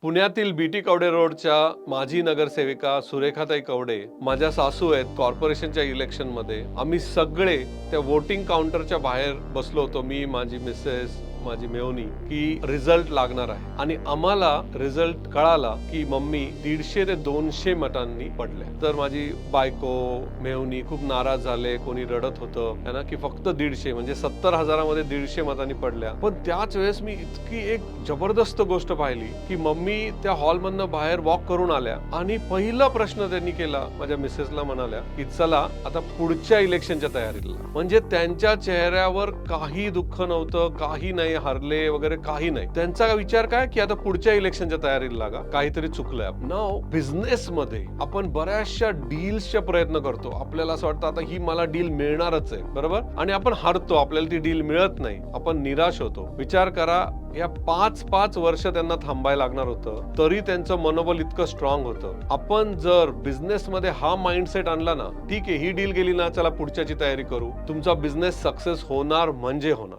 पुण्यातील बीटी कवडे रोडच्या माजी नगरसेविका सुरेखाताई कवडे माझ्या सासू आहेत. कॉर्पोरेशनच्या इलेक्शनमध्ये आम्ही सगळे त्या वोटिंग काउंटरच्या बाहेर बसलो होतो. मी, माझी मिसेस, माझी मेवणी, की रिझल्ट लागणार आहे आणि आम्हाला रिझल्ट कळाला की मम्मी 150 ते 200 मतांनी पडले. तर माझी बायको, मेवणी खूप नाराज झाले. कोणी रडत होतं है ना, की फक्त 150 म्हणजे 70,000 मध्ये 150 मतांनी पडल्या. पण त्याच वेळेस मी इतकी एक जबरदस्त गोष्ट पाहिली की मम्मी त्या हॉलमधनं बाहेर वॉक करून आल्या आणि पहिला प्रश्न त्यांनी केला, माझ्या मिसेसला म्हणाल्या की चला आता पुढच्या इलेक्शनच्या तयारीला. म्हणजे त्यांच्या चेहऱ्यावर काही दुःख नव्हतं, काही नाही, हरले वगैरे काही नाही. त्यांचा विचार काय की आता पुढच्या इलेक्शनच्या तयारीला लागा, काहीतरी चुकलंय. नाव बिझनेस मध्ये आपण बऱ्याचशा डील्सचा प्रयत्न करतो. आपल्याला असं वाटतं आता ही मला डील मिळणारच आहे, बरोबर, आणि आपण हरतो, आपल्याला ती डील मिळत नाही, आपण निराश होतो. विचार करा, या 5 वर्ष त्यांना थांबायला लागणार होतं, तरी त्यांचं मनोबल इतकं स्ट्रॉंग होतं. आपण जर बिझनेस मध्ये हा माइंडसेट आणला ना, ठीक आहे ही डील गेली ना, चला पुढच्याची तयारी करू, तुमचा बिझनेस सक्सेस होणार म्हणजे होणार.